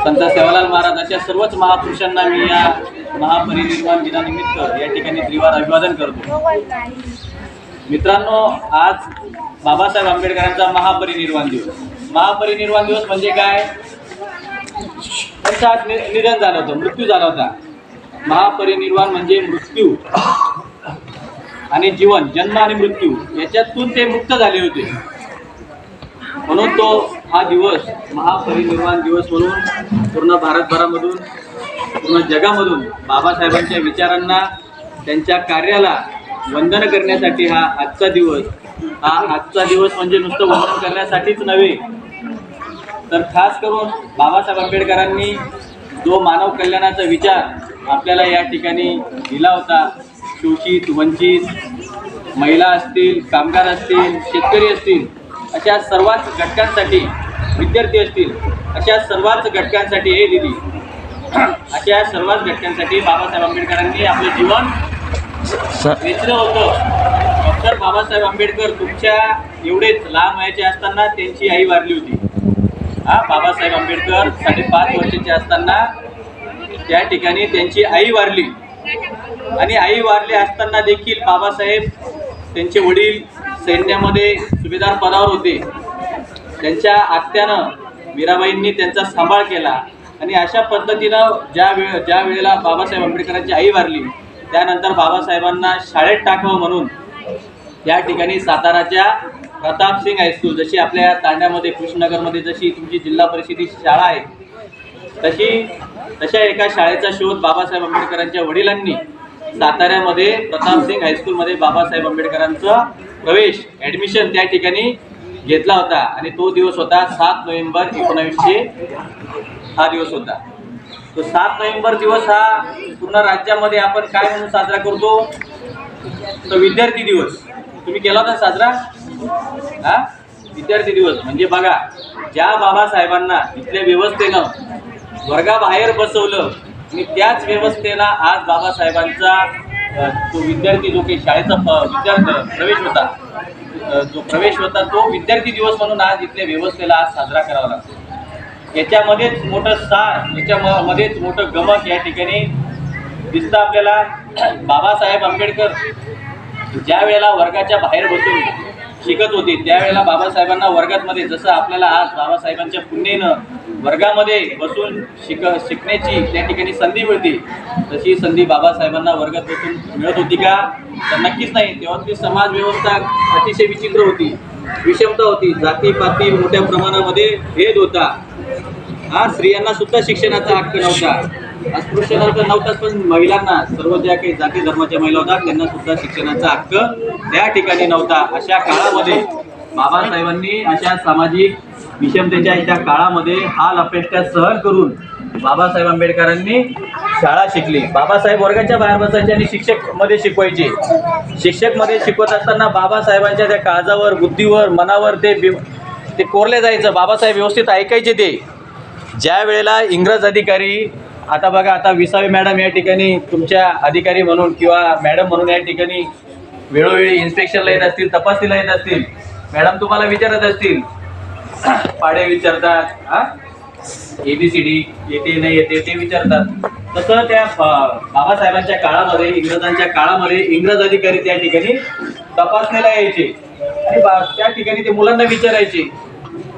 संत सेवालाल महाराज अशा सर्वच महापुरुषांना मी या महापरिनिर्वाण दिनानिमित्त या ठिकाणी त्रिवार अभिवादन करतो। मित्रांनो, आज बाबासाहेब आंबेडकरांचा महापरिनिर्वाण दिवस। महापरिनिर्वाण दिवस म्हणजे काय? त्यांचं आज निधन झालं होतं, मृत्यू झाला होता। महापरिनिर्वाण म्हणजे मृत्यू आणि जीवन, जन्म आणि मृत्यू याच्यातून ते मुक्त झाले होते, म्हणून तो हा दिवस महापरिनिर्वाण दिवस म्हणून पूर्ण भारतभरामधून, पूर्ण जगामधून बाबासाहेबांच्या विचारांना, त्यांच्या कार्याला वंदन करण्यासाठी हा आजचा दिवस म्हणजे नुसतं वंदन करण्यासाठीच नव्हे, तर खास करून बाबासाहेब आंबेडकरांनी जो मानव कल्याणाचा विचार आपल्याला या ठिकाणी दिला होता, शोषित, वंचित महिला असतील, कामगार असतील, शेतकरी असतील, अशा सर्वच घटकांसाठी, विद्यार्थी असतील, अशा सर्वच घटकांसाठी हे दिली। अशा सर्वच घटकांसाठी बाबासाहेब आंबेडकरांनी आपलं जीवन वेचलं होतं। डॉक्टर बाबासाहेब आंबेडकर तुमच्या एवढेच लहान वयाचे असताना त्यांची आई वारली होती। बाबासाहेब आंबेडकर 5.5 वर्षाचे असताना त्या ठिकाणी त्यांची आई वारली, आणि आई वारली असताना देखील बाबासाहेब, त्यांचे वडील सैन्यामध्ये सुभेदार पदावर होते। त्यांच्या आत्यानं मीराबाईंनी त्यांचा सांभाळ केला, आणि अशा पद्धतीनं ज्या वेळेला बाबासाहेब आंबेडकरांची आई वारली, त्यानंतर बाबासाहेबांना शाळेत टाकावं म्हणून या ठिकाणी साताराच्या प्रतापसिंग हायस्कूल, जशी आपल्या तांड्यामध्ये, कृष्णनगरमध्ये जशी तुमची जिल्हा परिषदेची शाळा आहे, तशा एका शाळेचा शोध बाबासाहेब आंबेडकरांच्या वडिलांनी साताऱ्यामध्ये प्रतापसिंग हायस्कूलमध्ये बाबासाहेब आंबेडकरांचा प्रवेश, ॲडमिशन त्या ठिकाणी घेतला होता, आणि तो दिवस होता 7 नोव्हेंबर 1900 हा दिवस होता। तो 7 नोव्हेंबर दिवस हा पूर्ण राज्यामध्ये आपण काय म्हणून साजरा करतो? तो विद्यार्थी दिवस। तुम्ही केला होता साजरा? विद्यार्थी दिवस म्हणजे बघा, ज्या बाबासाहेबांना इथल्या व्यवस्थेनं वर्गाबाहेर बसवलं, आणि त्याच व्यवस्थेनं आज बाबासाहेबांचा तो विद्यार्थी, जो काही शाळेचा प्रवेश होता तो विद्यार्थी दिवस म्हणून आज इथल्या व्यवस्थेला आज साजरा करावा लागतो। याच्यामध्येच मोठं सार, याच्यामध्येच मोठं गमक या ठिकाणी दिसतं आपल्याला। बाबासाहेब आंबेडकर ज्या वेळेला वर्गाच्या बाहेर बसून शिकत होते, त्यावेळेला बाबासाहेबांना वर्गामध्ये, जसं आपल्याला आज बाबासाहेबांच्या पुण्यानं वर्गामध्ये बसून शिकण्याची त्या ठिकाणी संधी मिळते, तशी संधी बाबासाहेबांना वर्गात बसून मिळत होती का? तर नक्कीच नाही। तेव्हाची समाज व्यवस्था अतिशय विचित्र होती, विषमता होती, जातीपाती मोठ्या प्रमाणामध्ये भेद होता। स्त्रियांना सुद्धा शिक्षणाचा हक्क नव्हता, अस्पृश्यता नव्हताच, पण महिलांना, सर्व ज्या काही जाती धर्माच्या महिला होत्या त्यांना सुद्धा शिक्षणाचा हक्क त्या ठिकाणी नव्हता। अशा काळामध्ये बाबासाहेबांनी, अशा सामाजिक विषमतेच्या त्या काळामध्ये हाल अपेष्टा सहन करून बाबासाहेब आंबेडकरांनी शाळा शिकली। बाबासाहेब वर्गाच्या बाहेर बसायचे आणि शिक्षकमध्ये शिकवायचे। शिक्षकमध्ये शिकवत असताना बाबासाहेबांच्या त्या काळजावर, बुद्धीवर, मनावर ते कोरले जायचं। बाबासाहेब व्यवस्थित ऐकायचे ते। ज्या वेळेला इंग्रज अधिकारी, आता बघा, आता विसावे मॅडम या ठिकाणी तुमच्या अधिकारी म्हणून किंवा मॅडम म्हणून या ठिकाणी वेळोवेळी इन्स्पेक्शनला येत असतील, तपासणीला येत असतील, मॅडम तुम्हाला विचारत असतील, पाडे विचारतात, ABCD येते नाही येते ते विचारतात। तसं त्या बाबासाहेबांच्या काळामध्ये, इंग्रजांच्या काळामध्ये इंग्रज अधिकारी त्या ठिकाणी तपासणीला यायचे, आणि त्या ठिकाणी ते मुलांना विचारायचे।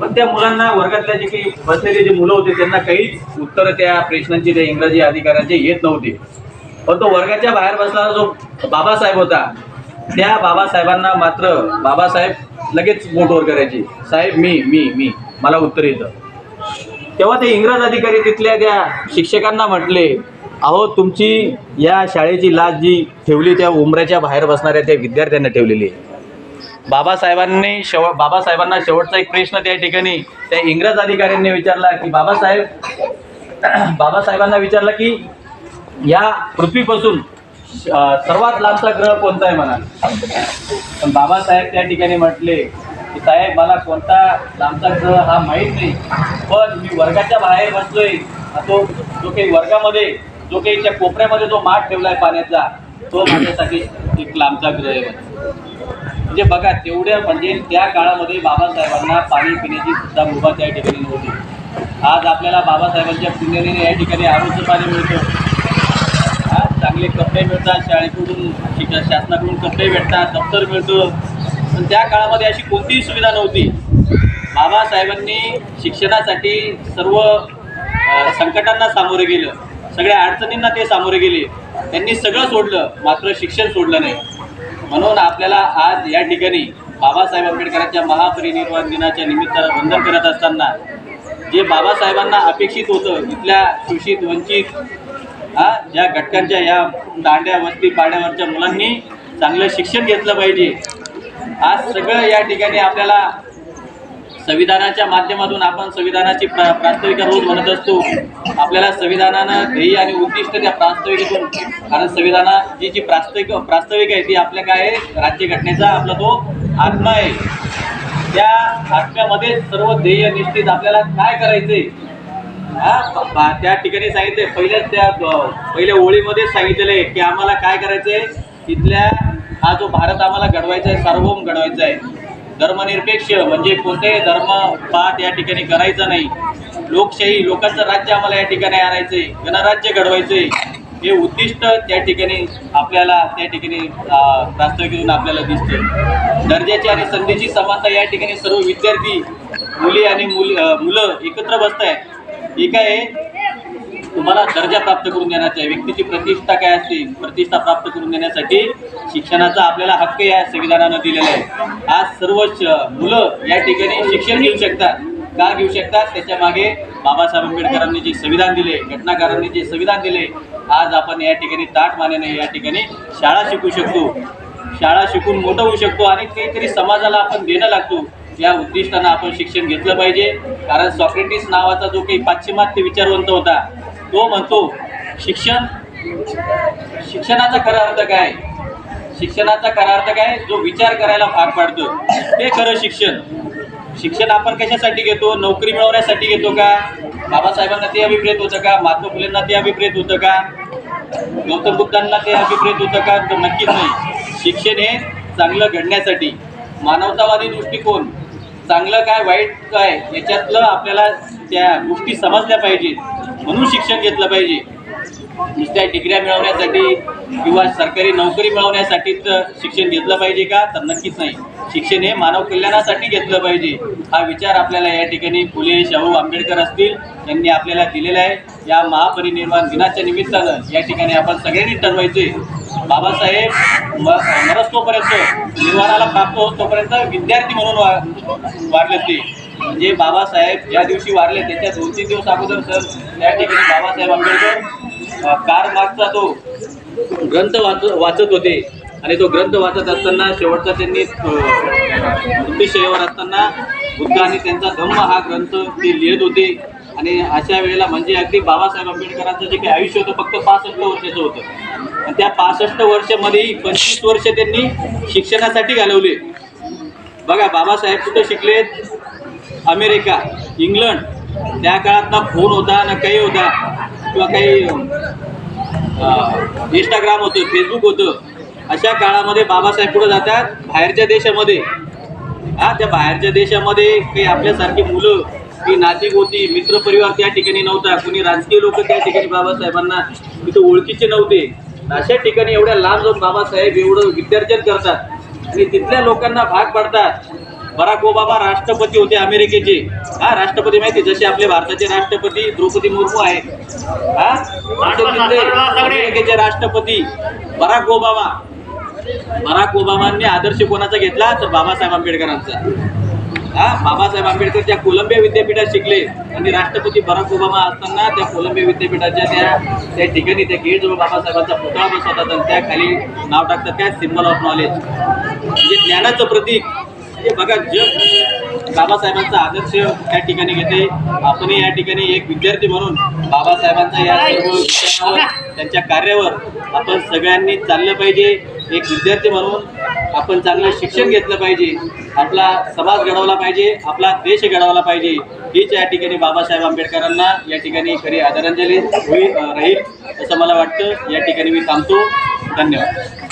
पण त्या मुलांना, वर्गातल्या जे काही बसलेले जे मुलं होते, त्यांना काहीच उत्तर त्या प्रश्नांची त्या इंग्रजी अधिकाऱ्यांचे येत नव्हते। पण तो वर्गाच्या बाहेर बसलेला जो बाबासाहेब होता, त्या बाबासाहेबांना मात्र बाबासाहेब लगेच बोट वर करायचे, साहेब मी मला उत्तर येतं। तेव्हा ते इंग्रज अधिकारी तिथल्या त्या शिक्षकांना म्हटले, अहो, तुमची या शाळेची लाज जी ठेवली त्या उमऱ्याच्या बाहेर बसणाऱ्या त्या विद्यार्थ्यांना ठेवलेली आहे। बाबासाहेबांना शेवटचा एक प्रश्न त्या ठिकाणी त्या इंग्रज अधिकाऱ्यांनी विचारला, की बाबासाहेबांना विचारला की या पृथ्वीपासून सर्वात लांबचा ग्रह कोणता आहे म्हणा। पण बाबासाहेब त्या ठिकाणी म्हटले की साहेब, मला कोणता लांबचा ग्रह हा माहीत नाही, पण मी वर्गाच्या बाहेर बसलोय, तो जो काही वर्गामध्ये, जो काही त्या कोपऱ्यामध्ये जो माठ ठेवलाय पाण्याचा, तो माझ्यासाठी एक लांबचा ग्रह आहे। म्हणजे बघा, तेवढ्या म्हणजे त्या काळामध्ये बाबासाहेबांना पाणी पिण्याची सुद्धा मुभा त्या ठिकाणी नव्हती। आज आपल्याला बाबासाहेबांच्या पुण्यनेने या ठिकाणी आरोग्य पाणी मिळतं, चांगले कपडे मिळतात, शाळेकडून शासनाकडून कपडे भेटतात, दप्तर मिळतं. पण त्या काळामध्ये अशी कोणतीही सुविधा नव्हती. बाबासाहेबांनी शिक्षणासाठी सर्व संकटांना सामोरे गेलं, सगळ्या अडचणींना ते सामोरे गेले. त्यांनी सगळं सोडलं, मात्र शिक्षण सोडलं नाही. म्हणून आपल्याला आज या ठिकाणी बाबासाहेब आंबेडकरांच्या महापरिनिर्वाण दिनाच्या निमित्तानं वंदन करत असताना जे बाबासाहेबांना अपेक्षित होतं, इथल्या शोषित वंचित ज्या घटकांच्या या दांड्या वस्ती पाड्यावरच्या मुलांनी चांगलं शिक्षण घेतलं पाहिजे. आज सगळं या ठिकाणी आपल्याला संविधानाच्या माध्यमातून आपण संविधानाची प्रास्ताविका रोज म्हणत असतो. आपल्याला संविधानानं ध्येय आणि उद्दिष्ट त्या प्रास्ताविकेतून, कारण संविधानाची जी प्रास्ताविक आहे ती आपल्या काय आहे, राज्यघटनेचा आपला तो आत्मा आहे. त्या आत्म्यामध्ये सर्व ध्येय निश्चित आपल्याला काय करायचे त्या ठिकाणी सांगितले. पहिल्या ओळीमध्ये सांगितलेलं आहे की आम्हाला काय करायचंय, तिथल्या हा जो भारत आम्हाला घडवायचा आहे, सार्वभौम घडवायचा आहे, धर्मनिरपेक्ष म्हणजे कोणतेही धर्मपात या ठिकाणी करायचा नाही, लोकशाही लोकांचं राज्य आम्हाला या ठिकाणी आणायचंय, गणराज्य घडवायचंय, हे उद्दिष्ट त्या ठिकाणी आपल्याला त्या ठिकाणी प्रास्ताविकेतून आपल्याला दिसतं. दर्जाची आणि संधीची समानता या ठिकाणी सर्व विद्यार्थी मुली आणि मुलं एकत्र बसत आहेत. एक आहे तुम्हाला दर्जा प्राप्त करून देण्याचा आहे, व्यक्तीची प्रतिष्ठा काय असते, प्रतिष्ठा प्राप्त करून देण्यासाठी शिक्षणाचा आपल्याला हक्क या संविधानानं दिलेला आहे. आज सर्व मुलं या ठिकाणी शिक्षण घेऊ शकतात. का घेऊ शकतात, त्याच्या मागे बाबासाहेब आंबेडकरांनी जे संविधान दिले, घटनाकारांनी जे संविधान दिले, आज आपण या ठिकाणी ताठ मानेने या ठिकाणी शाळा शिकू शकतो, शाळा शिकून मोठं होऊ शकतो आणि काहीतरी समाजाला आपण देणं लागतो. या उद्दिष्टानं आपण शिक्षण घेतलं पाहिजे. कारण सॉक्रेटिस नावाचा जो काही पाश्चिमात्य विचारवंत होता, तो म्हणतो शिक्षणाचा खरा अर्थ काय, शिक्षणाचा खरा अर्थ काय, जो विचार करायला भाग पाडतो ते खरं शिक्षण. शिक्षण आपण कशासाठी घेतो, नोकरी मिळवण्यासाठी घेतो का? बाबासाहेबांना ते अभिप्रेत होतं का? महात्मा फुलेंना ते अभिप्रेत होतं का? गौतम बुद्धांना ते अभिप्रेत होतं का? तर नक्कीच नाही. शिक्षण हे चांगलं घडण्यासाठी, मानवतावादी दृष्टिकोन, चांगलं काय वाईट काय याच्यातलं आपल्याला त्या गोष्टी समजल्या पाहिजेत, म्हणून शिक्षण घेतलं पाहिजे. नुसत्या डिग्र्या मिळवण्यासाठी किंवा सरकारी नोकरी मिळवण्यासाठीच शिक्षण घेतलं पाहिजे का? तर नक्कीच नाही. शिक्षण हे मानव कल्याणासाठी घेतलं पाहिजे. हा विचार आपल्याला या ठिकाणी फुले शाहू आंबेडकर असतील यांनी आपल्याला दिलेला आहे. या महापरिनिर्वाण दिनाच्या निमित्तानं या ठिकाणी आपण सगळ्यांनी ठरवायचे, बाबासाहेब मरस्तोपर्यंत निर्वाणाला प्राप्त होतोपर्यंत विद्यार्थी म्हणून वाढले ते. म्हणजे बाबासाहेब ज्या दिवशी वारले त्याच्या 2-3 दिवस अगोदर सर त्या ठिकाणी बाबासाहेब आंबेडकर कार मार्क्सचा तो ग्रंथ वाचत होते. आणि तो ग्रंथ वाचत असताना शेवटचा त्यांनी मृत्यूशय्यावर असताना बुद्ध आणि त्यांचा धम्म हा ग्रंथ ते लिहित होते. आणि अशा वेळेला म्हणजे अगदी बाबासाहेब आंबेडकरांचं जे काही आयुष्य होतं फक्त 65 वर्षाचं होतं. आणि त्या 65 वर्षामध्येही 25 वर्ष त्यांनी शिक्षणासाठी घालवले. बघा बाबासाहेब कुठं शिकलेत? America, England. त्या काळात ना फोन होता ना काही होता किंवा काही इंस्टाग्राम होतं, फेसबुक होतं. अशा काळामध्ये बाबासाहेब कुठं जातात? बाहेरच्या देशामध्ये. त्या बाहेरच्या देशामध्ये काही आपल्यासारखी मुलं, की नातिक होती, मित्रपरिवार त्या ठिकाणी नव्हता, कोणी राजकीय लोक त्या ठिकाणी बाबासाहेबांना तिथं ओळखीचे नव्हते. अशा ठिकाणी एवढ्या लांब जाऊन बाबासाहेब एवढं विद्यार्जन करतात आणि तिथल्या लोकांना भाग पाडतात. बराक ओबामा राष्ट्रपती होते अमेरिकेचे. राष्ट्रपती माहिती, जसे आपले भारताचे राष्ट्रपती द्रौपदी मुर्मू आहेत, अमेरिकेचे राष्ट्रपती बराक ओबामा. बराक ओबामांनी आदर्श कोणाचा घेतला? तर बाबासाहेब आंबेडकरांचा. बाबासाहेब आंबेडकर त्या कोलंबिया विद्यापीठात शिकले आणि राष्ट्रपती बराक ओबामा असताना त्या कोलंबिया विद्यापीठाच्या त्या ठिकाणी त्या गेटजवळ बाबासाहेबांचा पुतळा बसवतात आणि त्या खाली नाव टाकतात काय? सिम्बॉल ऑफ नॉलेज, म्हणजे ज्ञानाचं प्रतीक. हे बघा, जग बाबासाहेबांचा आदर्श त्या ठिकाणी घेते. आपणही या ठिकाणी एक विद्यार्थी म्हणून बाबासाहेबांचा या सर्व विचारावर, त्यांच्या कार्यावर आपण सगळ्यांनी चाललं पाहिजे. एक विद्यार्थी म्हणून आपण चांगलं शिक्षण घेतलं पाहिजे, आपला समाज घडवला पाहिजे, आपला देश घडवला पाहिजे. हीच या ठिकाणी बाबासाहेब आंबेडकरांना या ठिकाणी खरी आदरांजली राहील असं मला वाटतं. या ठिकाणी मी थांबतो. धन्यवाद.